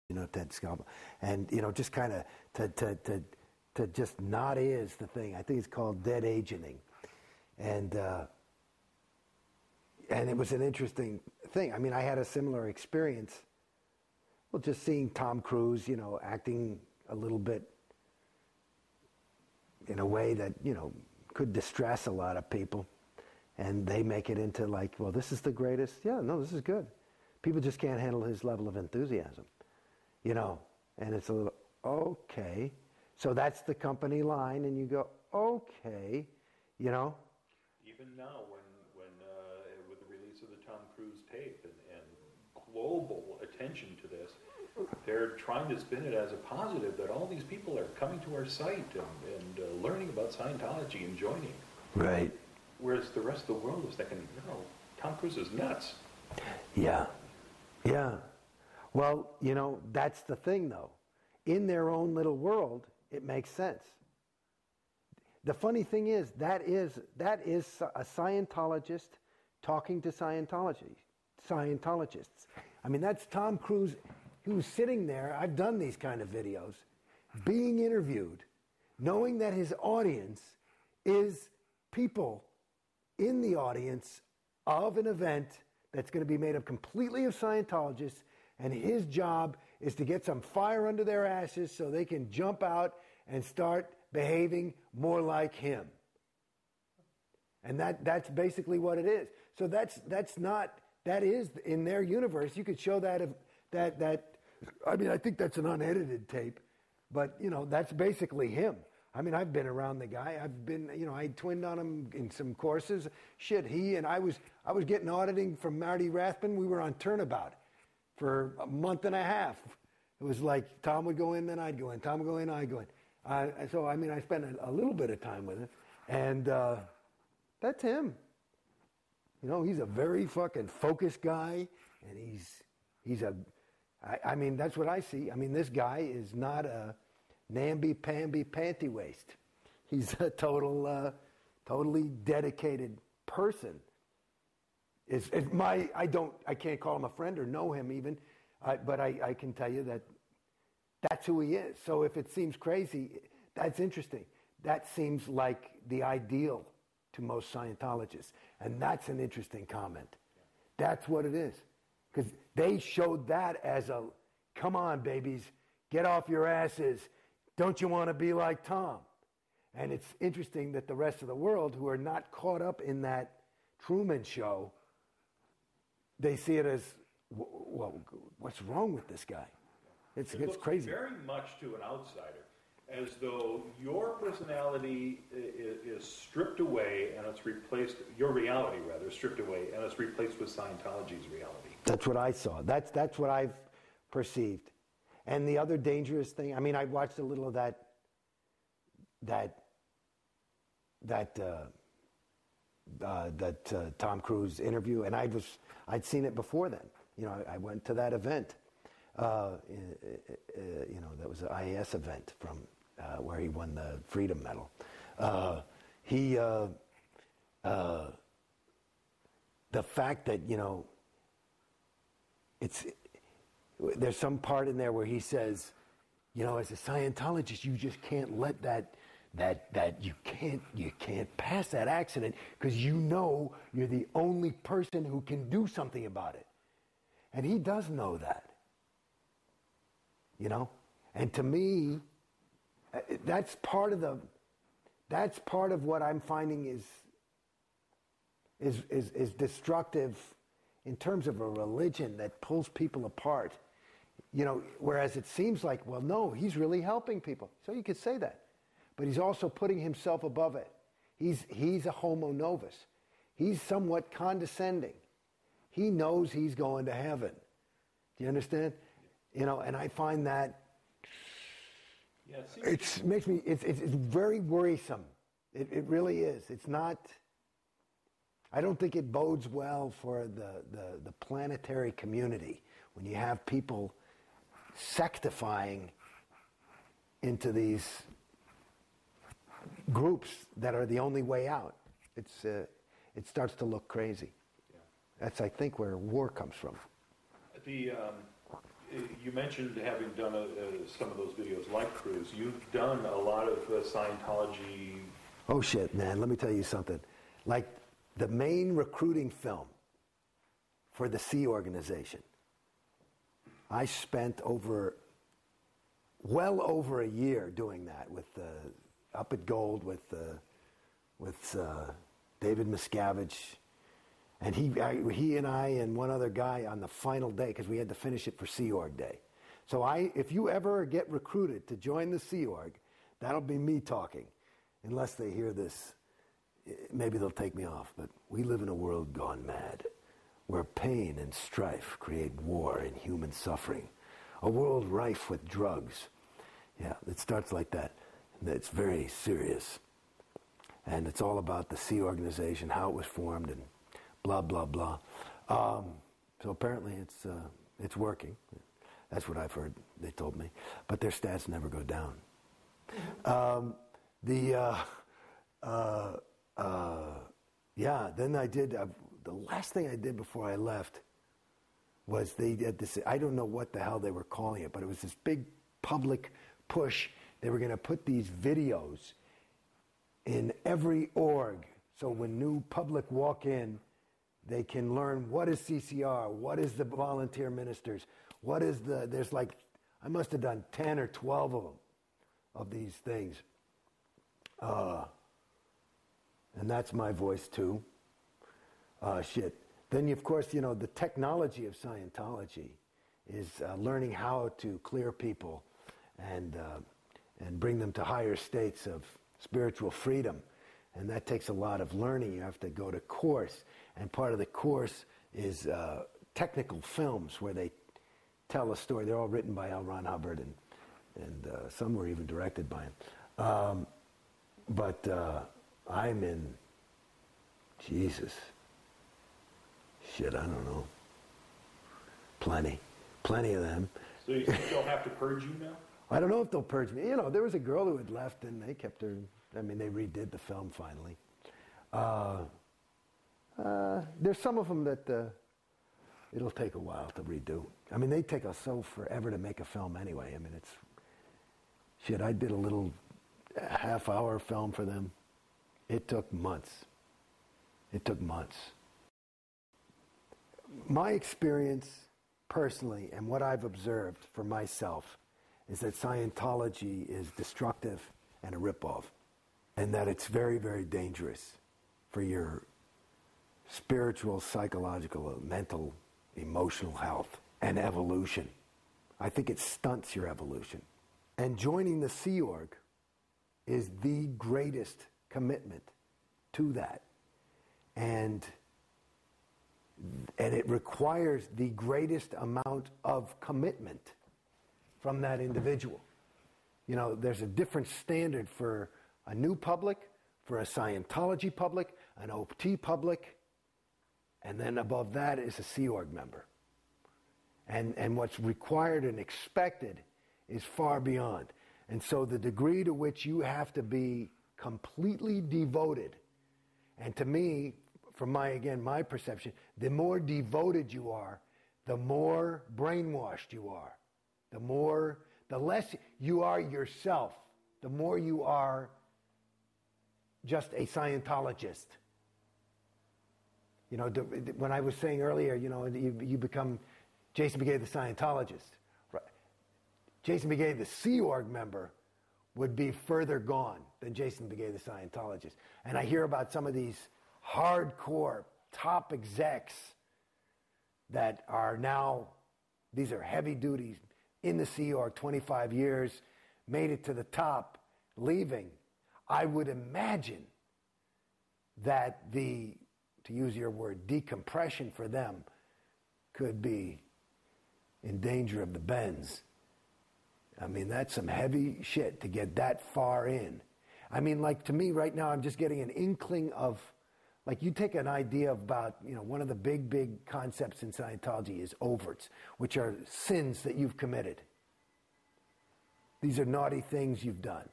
Ted Scalpa, and just kind of to just not is the thing. I think it's called dead agenting, and it was an interesting thing. I mean, I had a similar experience. Well, just seeing Tom Cruise, acting a little bit in a way that could distress a lot of people, and they make it into like, well, this is the greatest. Yeah, no, this is good. People just can't handle his level of enthusiasm. And it's a little, okay. So that's the company line, and you go, okay, Even now, when with the release of the Tom Cruise tape and global attention to this, they're trying to spin it as a positive that all these people are coming to our site and learning about Scientology and joining. Right. Whereas the rest of the world is thinking, no, Tom Cruise is nuts. Yeah. Yeah. Well, that's the thing, though. In their own little world, it makes sense. The funny thing is, that is a Scientologist talking to Scientologists. I mean, that's Tom Cruise who's sitting there. I've done these kind of videos, being interviewed, knowing that his audience is people in the audience of an event that's going to be made up completely of Scientologists, and his job is to get some fire under their asses so they can jump out and start behaving more like him. And that's basically what it is. So that is in their universe. You could show that I mean, I think that's an unedited tape, but that's basically him. I mean, I've been around the guy. I've been, I twinned on him in some courses. Shit, I was getting auditing from Marty Rathbun. We were on Turnabout for a month and a half. It was like Tom would go in, then I'd go in. Tom would go in, I'd go in. So, I mean, I spent a little bit of time with him. And that's him. He's a very fucking focused guy. And he's I mean, that's what I see. I mean, this guy is not a namby-pamby panty waist. He's a totally dedicated person. I can't call him a friend or know him even, but I can tell you that that's who he is. So if it seems crazy, that's interesting. That seems like the ideal to most Scientologists. And that's an interesting comment. That's what it is. Because they showed that as a, come on, babies, get off your asses. Don't you want to be like Tom? And it's interesting that the rest of the world, who are not caught up in that Truman Show, they see it as, well, what's wrong with this guy? It's crazy. Very much to an outsider, as though your personality is stripped away and it's replaced, your reality rather, stripped away and it's replaced with Scientology's reality. That's what I saw. That's what I've perceived. And the other dangerous thing, I mean, I watched a little of that Tom Cruise interview, and I'd seen it before then. I went to that event. That was an IAS event from where he won the Freedom Medal. The fact that there's some part in there where he says, as a Scientologist, you just can't let that you can't pass that accident because you're the only person who can do something about it. And he does know that. And to me, that's part of what I'm finding is destructive in terms of a religion that pulls people apart. Whereas it seems like, well, no, he's really helping people. So you could say that. But he's also putting himself above it. He's a homo novus. He's somewhat condescending. He knows he's going to heaven. Do you understand? And I find that it's very worrisome. It really is. It's not. I don't think it bodes well for the planetary community when you have people sectifying into these groups that are the only way out. It starts to look crazy. Yeah. That's, I think, where war comes from. you mentioned having done some of those videos like Cruise. You've done a lot of Scientology. Oh shit, man, let me tell you something. Like the main recruiting film for the Sea organization, I spent well over a year doing that with Up at Gold with David Miscavige. And he and I and one other guy on the final day, because we had to finish it for Sea Org Day. So if you ever get recruited to join the Sea Org, that'll be me talking. Unless they hear this, maybe they'll take me off. But we live in a world gone mad, where pain and strife create war and human suffering. A world rife with drugs. Yeah, it starts like that. It's very serious. And it's all about the Sea organization, how it was formed, and blah, blah, blah. So apparently it's working. That's what I've heard, they told me. But their stats never go down. Then I did, the last thing I did before I left was they did this, I don't know what the hell they were calling it, but it was this big public push. They were going to put these videos in every org. So when new public walk in, they can learn what is CCR, what is the volunteer ministers, there's like, I must have done 10 or 12 of them, of these things. And that's my voice too. Then, of course, the technology of Scientology is learning how to clear people and bring them to higher states of spiritual freedom. And that takes a lot of learning. You have to go to course. And part of the course is technical films where they tell a story. They're all written by L. Ron Hubbard, and some were even directed by him. But I'm in, Jesus, shit, I don't know. Plenty of them. So you think they'll have to purge you now? I don't know if they'll purge me. There was a girl who had left, and they kept her. I mean, they redid the film finally. There's some of them that it'll take a while to redo. I mean, they take us so forever to make a film anyway. I mean, it's shit. I did a little half-hour film for them. It took months. My experience personally, and what I've observed for myself, is that Scientology is destructive and a ripoff, and that it's very, very dangerous for your spiritual, psychological, mental, emotional health and evolution. I think it stunts your evolution. And joining the Sea Org is the greatest commitment to that. And it requires the greatest amount of commitment from that individual. There's a different standard for a new public, for a Scientology public, an OT public, and then above that is a Sea Org member. And what's required and expected is far beyond. And so the degree to which you have to be completely devoted, and to me, from my perception, the more devoted you are, the more brainwashed you are. The less you are yourself, the more you are just a Scientologist. When I was saying earlier, you become Jason Beghe the Scientologist. Right? Jason Beghe the Sea Org member would be further gone than Jason Beghe the Scientologist. And I hear about some of these hardcore top execs that are now, these are heavy duties in the Sea Org, 25 years, made it to the top, leaving. I would imagine that to use your word, decompression for them could be in danger of the bends. I mean, that's some heavy shit to get that far in. I mean, like, to me right now, I'm just getting an inkling of, like, you take an idea about, one of the big concepts in Scientology is overts, which are sins that you've committed. These are naughty things you've done.